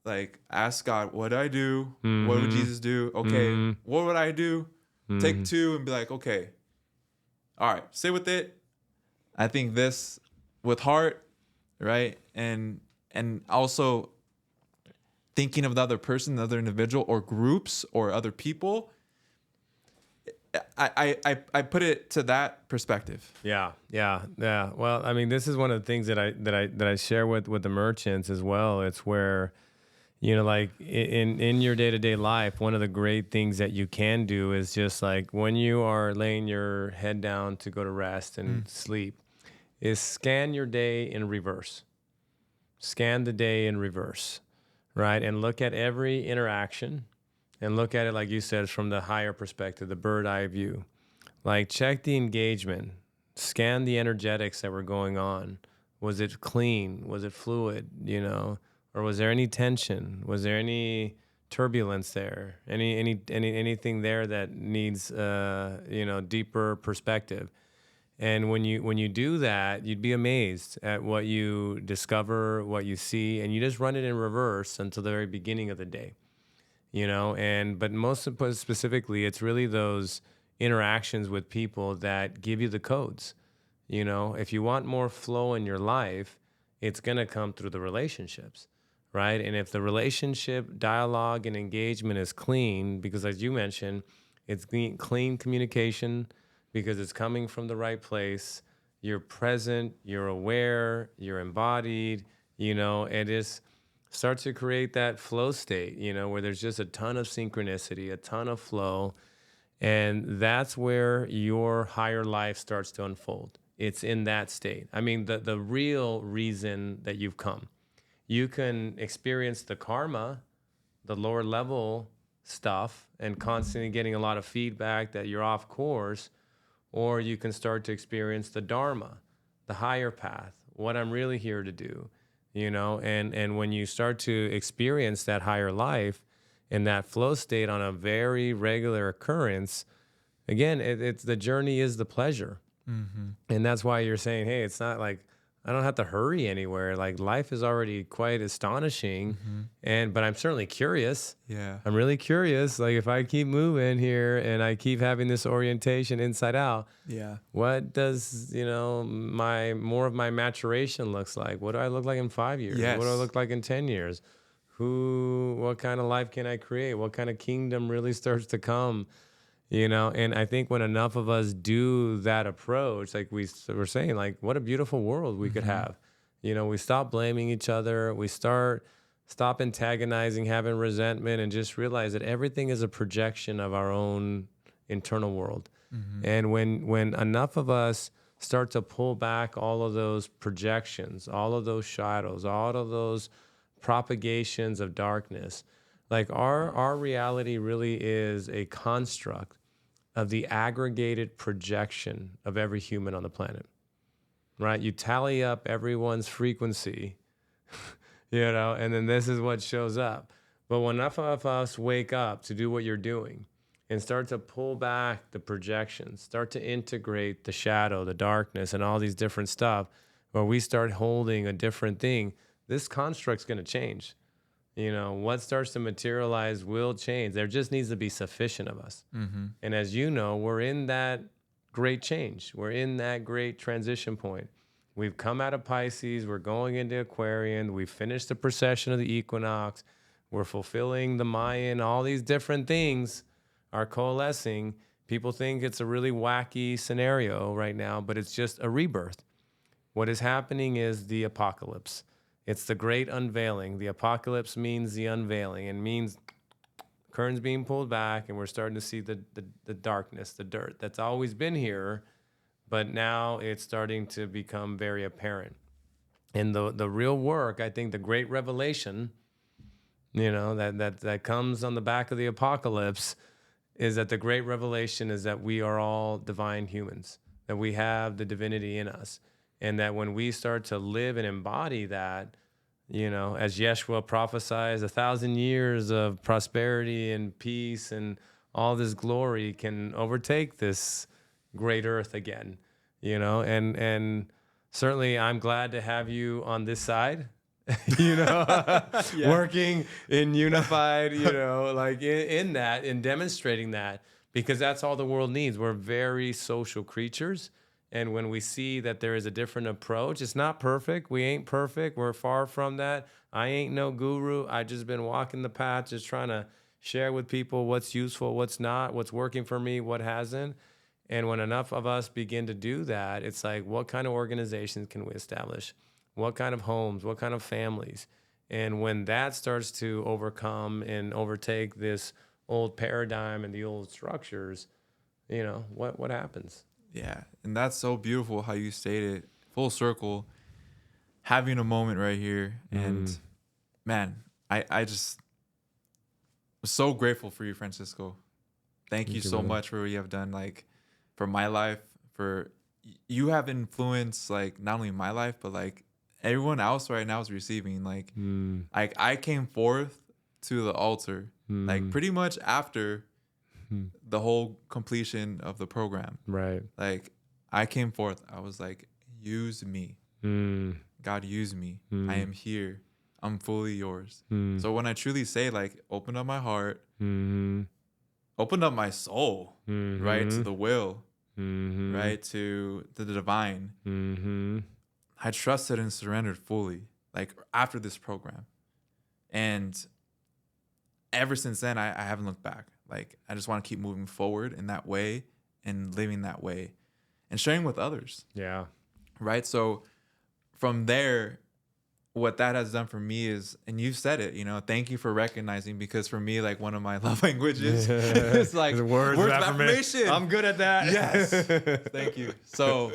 Like, ask God, what do I do? What would Jesus do? Okay. What would I do? Take two and be like, okay. All right. Sit with it. I think this with heart, right? And also thinking of the other person, the other individual, or groups, or other people. I put it to that perspective. Yeah. Well, I mean, this is one of the things that I share with the merchants as well. It's where, like in your day-to-day life, one of the great things that you can do is just like when you are laying your head down to go to rest and sleep, is scan your day in reverse. Scan the day in reverse, right? And look at every interaction. And look at it, like you said, from the higher perspective, the bird eye view. Like, check the engagement. Scan the energetics that were going on. Was it clean? Was it fluid? Or was there any tension? Was there any turbulence there? Anything there that needs deeper perspective? And when you do that, you'd be amazed at what you discover, what you see, and you just run it in reverse until the very beginning of the day. But most specifically, it's really those interactions with people that give you the codes. If you want more flow in your life, it's going to come through the relationships, right? And if the relationship dialogue and engagement is clean, because as you mentioned, it's clean communication because it's coming from the right place. You're present, you're aware, you're embodied, it is. Start to create that flow state, where there's just a ton of synchronicity, a ton of flow. And that's where your higher life starts to unfold. It's in that state. I mean, the real reason that you've come. You can experience the karma, the lower level stuff, and constantly getting a lot of feedback that you're off course, or you can start to experience the Dharma, the higher path, what I'm really here to do. And when you start to experience that higher life in that flow state on a very regular occurrence, again, it's the journey is the pleasure. And that's why you're saying, hey, it's not like I don't have to hurry anywhere. Like, life is already quite astonishing. But I'm certainly curious. Yeah. I'm really curious. Like, if I keep moving here and I keep having this orientation inside out, what does, more of my maturation looks like? What do I look like in 5 years? Yes. What do I look like in 10 years? What kind of life can I create? What kind of kingdom really starts to come? And I think when enough of us do that approach, like we were saying, like, what a beautiful world we could have. We stop blaming each other. We start stop antagonizing, having resentment, and just realize that everything is a projection of our own internal world. And when enough of us start to pull back all of those projections, all of those shadows, all of those propagations of darkness, like our reality really is a construct of the aggregated projection of every human on the planet, right? You tally up everyone's frequency, and then this is what shows up. But when enough of us wake up to do what you're doing and start to pull back the projections, start to integrate the shadow, the darkness, and all these different stuff, where we start holding a different thing, this construct's going to change. What starts to materialize will change. There just needs to be sufficient of us. And as you know, we're in that great change. We're in that great transition point. We've come out of Pisces. We're going into Aquarian. We've finished the precession of the equinox. We're fulfilling the Mayan. All these different things are coalescing. People think it's a really wacky scenario right now, but it's just a rebirth. What is happening is the apocalypse. It's the great unveiling. The apocalypse means the unveiling, and means curtains being pulled back, and we're starting to see the darkness, the dirt that's always been here, but now it's starting to become very apparent. And the real work, I think the great revelation, that comes on the back of the apocalypse, is that the great revelation is that we are all divine humans, that we have the divinity in us. And that when we start to live and embody that, as Yeshua prophesies, 1,000 years of prosperity and peace and all this glory can overtake this great earth again, and certainly I'm glad to have you on this side, working in unified, like in that, in demonstrating that, because that's all the world needs. We're very social creatures. And when we see that there is a different approach, it's not perfect. We ain't perfect. We're far from that. I ain't no guru. I just been walking the path, just trying to share with people what's useful, what's not, what's working for me, what hasn't. And when enough of us begin to do that, it's like, what kind of organizations can we establish? What kind of homes? What kind of families? And when that starts to overcome and overtake this old paradigm and the old structures, what happens? Yeah, and that's so beautiful how you stated, full circle, having a moment right here. And man, I just was so grateful for you, Francisco. Thank you so much for what you have done, like, for my life. For you have influenced, like, not only my life, but like everyone else right now is receiving. Like, I came forth to the altar, like, pretty much after the whole completion of the program. Right. Like, I came forth. I was like, use me. God, use me. I am here. I'm fully yours. So when I truly say, like, open up my heart, open up my soul, right, to the will, right, to the divine, I trusted and surrendered fully, like, after this program. And ever since then, I haven't looked back. Like, I just want to keep moving forward in that way and living that way and sharing with others. Yeah. Right. So from there, what that has done for me is, and you said it, thank you for recognizing, because for me, like, one of my love languages is like words of affirmation. I'm good at that. Yes. Thank you. So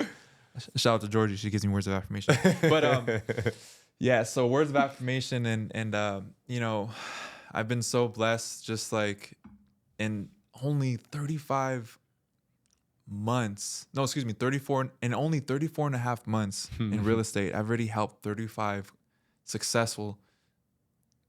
shout out to Georgie. She gives me words of affirmation. But yeah, so words of affirmation and I've been so blessed, just like, in only 34 and a half months in real estate, I've already helped 35 successful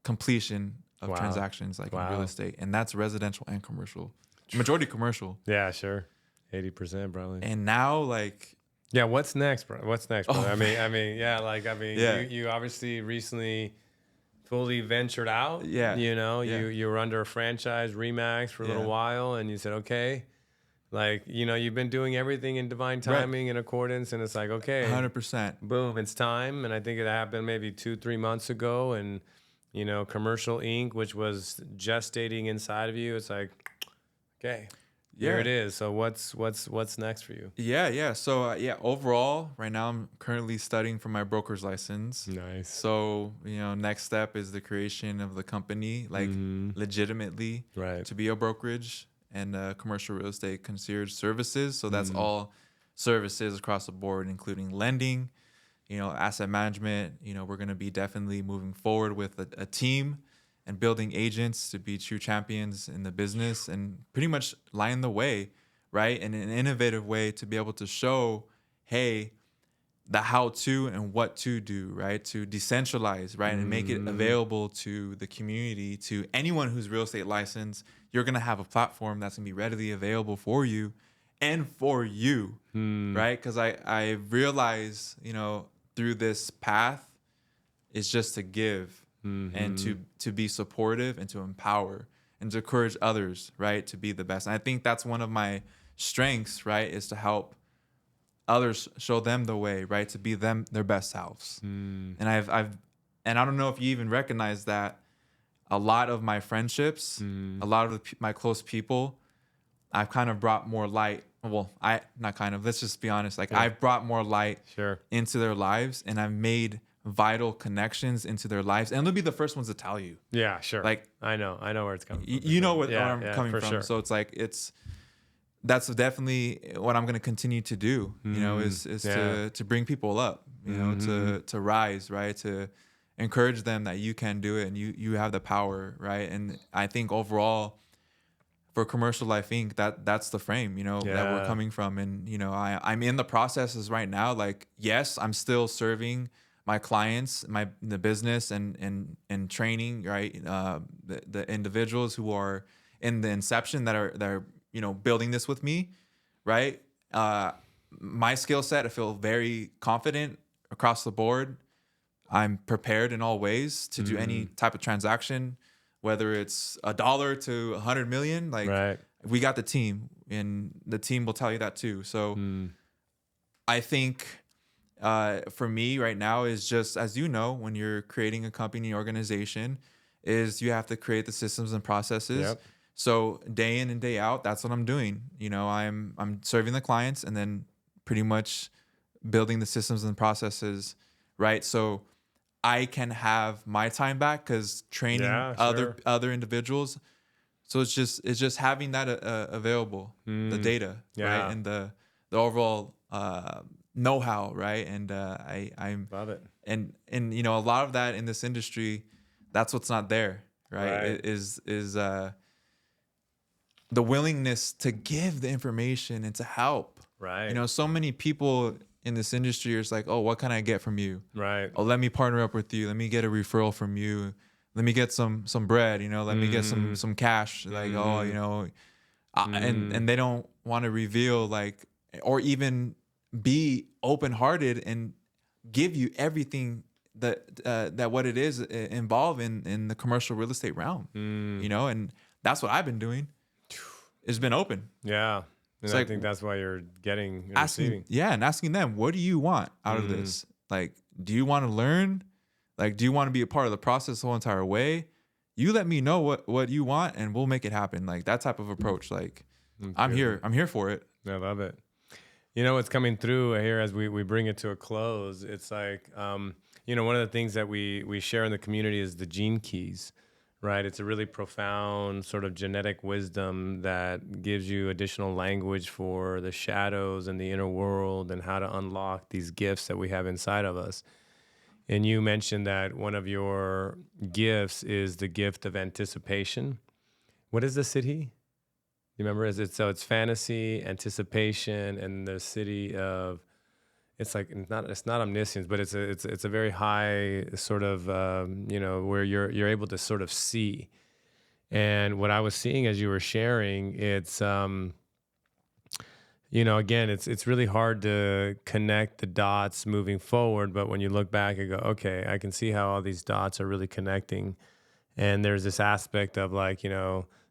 completion of transactions, like, in real estate. And that's residential and commercial, majority commercial. Yeah, sure. 80% probably. And now, like, yeah, what's next, bro? Oh, you obviously recently fully ventured out. Yeah. You were under a franchise, Remax, for a little while, and you said, okay, like, you've been doing everything in divine timing and accordance, and it's like, okay, 100%. boom, it's time. And I think it happened maybe 2-3 months ago, and Commercial Inc., which was gestating inside of you, it's like, okay. Here it is. So what's next for you? Yeah. So overall, right now I'm currently studying for my broker's license. Nice. So, next step is the creation of the company, like legitimately Right. to be a brokerage and commercial real estate concierge services. So that's all services across the board, including lending, asset management. We're going to be definitely moving forward with a team and building agents to be true champions in the business and pretty much line the way, right? In an innovative way to be able to show, hey, the how to and what to do, right? To decentralize, right? And make it available to the community, to anyone who's real estate licensed. You're going to have a platform that's going to be readily available for you and for you, right? Because I realize, through this path is just to give and to be supportive and to empower and to encourage others, right? To be the best. And I think that's one of my strengths, right? Is to help others, show them the way, right? To be their best selves. And and I don't know if you even recognize that a lot of my friendships, a lot of my close people, I've kind of brought more light. Well, let's just be honest. Like I've brought more light into their lives and I've made vital connections into their lives. And they'll be the first ones to tell you. Yeah, sure. Like I know where it's coming from. You know where I'm coming from. Sure. So it's like, that's definitely what I'm going to continue to do, is to bring people up, to rise, right? To encourage them that you can do it and you have the power, right? And I think overall for Commercial Life Inc., that's the frame, that we're coming from. And, I'm in the processes right now. Like, yes, I'm still serving my clients, the business and training, right? The individuals who are in the inception that are building this with me, right? My skill set, I feel very confident across the board. I'm prepared in all ways to do any type of transaction, whether it's $1 to 100 million. Like we got the team, and the team will tell you that too. So I think for me right now is just, as when you're creating a company organization, is you have to create the systems and processes. Yep. So day in and day out, that's what I'm doing. I'm serving the clients and then pretty much building the systems and processes, right? So I can have my time back because training other individuals. So it's just having that available, the data, right, and the overall know-how, right? And I love it. And a lot of that in this industry, that's what's not there, right? Is the willingness to give the information and to help. Right. So many people in this industry are just like, oh, what can I get from you? Right. Oh, let me partner up with you. Let me get a referral from you. Let me get some bread, let me get some cash. Like, and they don't want to reveal, like, or even be open-hearted and give you everything that what it is involved in the commercial real estate realm, and that's what I've been doing. It's been open. Yeah. And I think that's why you're receiving. Yeah. And asking them, what do you want out of this? Like, do you want to learn? Like, do you want to be a part of the process the whole entire way? You let me know what you want and we'll make it happen. Like that type of approach. Like I'm here for it. I love it. What's coming through here as we bring it to a close, it's like, one of the things that we share in the community is the gene keys, right? It's a really profound sort of genetic wisdom that gives you additional language for the shadows and the inner world and how to unlock these gifts that we have inside of us. And you mentioned that one of your gifts is the gift of anticipation. What is the city? You remember? It's fantasy, anticipation, and the city of. It's not omniscience, but it's a very high sort of where you're able to sort of see. And what I was seeing as you were sharing, it's again, it's really hard to connect the dots moving forward, but when you look back and go, okay, I can see how all these dots are really connecting. And there's this aspect of like,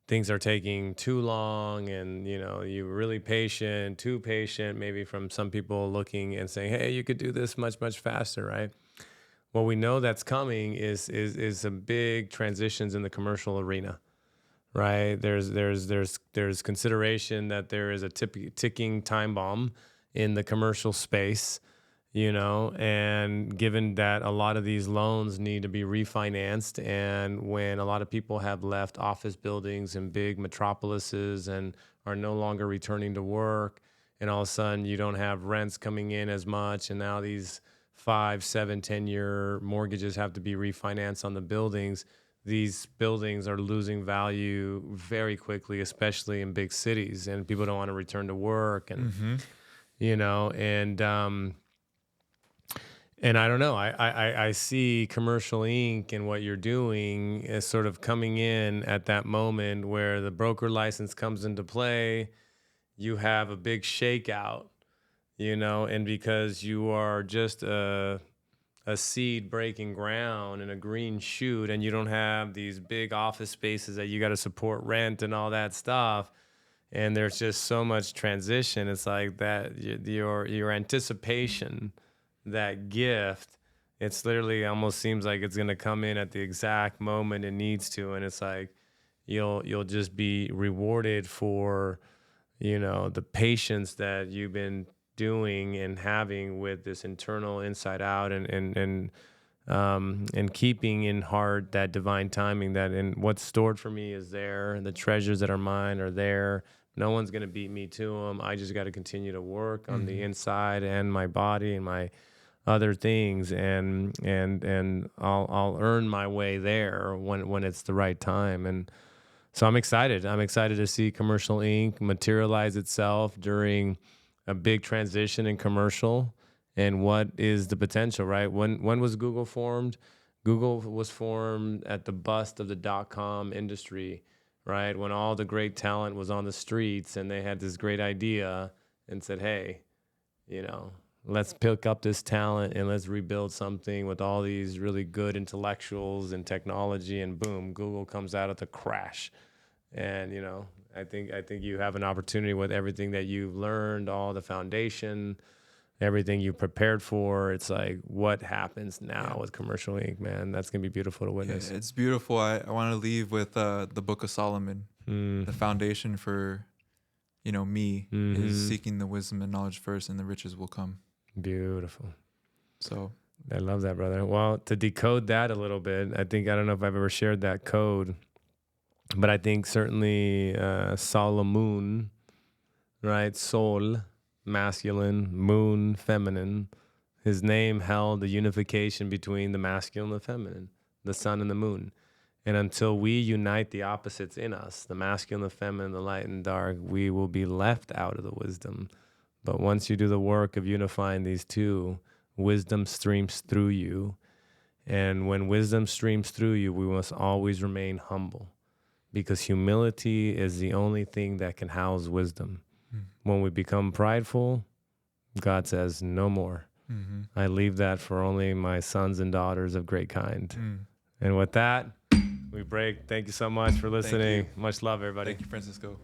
things are taking too long and, you're really patient, too patient, maybe from some people looking and saying, hey, you could do this much, much faster, right? What we know that's coming is some big transitions in the commercial arena, right? There's consideration that there is a ticking time bomb in the commercial space, and given that a lot of these loans need to be refinanced, and when a lot of people have left office buildings in big metropolises and are no longer returning to work, and all of a sudden you don't have rents coming in as much, and now these 5, 7, 10-year mortgages have to be refinanced on the buildings. These buildings are losing value very quickly, especially in big cities, and people don't want to return to work, and and I don't know. I see Commercial Inc. and what you're doing as sort of coming in at that moment where the broker license comes into play. You have a big shakeout, and because you are just a seed breaking ground and a green shoot, and you don't have these big office spaces that you got to support rent and all that stuff. And there's just so much transition. It's like that your anticipation, that gift, it's literally almost seems like it's going to come in at the exact moment it needs to. And it's like, you'll just be rewarded for, the patience that you've been doing and having with this internal inside out, and keeping in heart that divine timing, that in what's stored for me is there. The treasures that are mine are there. No one's going to beat me to them. I just got to continue to work on the inside and my body and my other things, and I'll earn my way there when it's the right time. And so I'm excited. I'm excited to see Commercial Inc. materialize itself during a big transition in commercial, and what is the potential, right? When was Google formed? Google was formed at the bust of the .com industry, right? When all the great talent was on the streets and they had this great idea and said, hey, let's pick up this talent and let's rebuild something with all these really good intellectuals and technology, and boom, Google comes out of the crash. And, I think you have an opportunity with everything that you've learned, all the foundation, everything you prepared for. It's like, what happens now with Commercial Inc., man? That's going to be beautiful to witness. Yeah, it's beautiful. I want to leave with the Book of Solomon. The foundation for, me is seeking the wisdom and knowledge first, and the riches will come. Beautiful. So I love that, brother. Well, to decode that a little bit, I don't know if I've ever shared that code, but I think certainly Solomon, right? Sol, masculine, moon, feminine. His name held the unification between the masculine and the feminine, the sun and the moon. And until we unite the opposites in us, the masculine, the feminine, the light and dark, we will be left out of the wisdom. But once you do the work of unifying these two, wisdom streams through you. And when wisdom streams through you, we must always remain humble, because humility is the only thing that can house wisdom. When we become prideful, God says, no more. I leave that for only my sons and daughters of great kind. And with that, we break. Thank you so much for listening. Much love, everybody. Thank you, Francisco.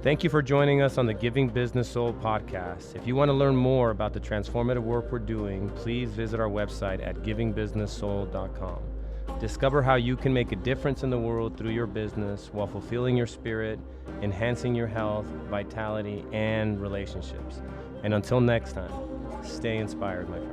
Thank you for joining us on the Giving Business Soul podcast. If you want to learn more about the transformative work we're doing, please visit our website at givingbusinesssoul.com. Discover how you can make a difference in the world through your business while fulfilling your spirit, enhancing your health, vitality, and relationships. And until next time, stay inspired, my friends.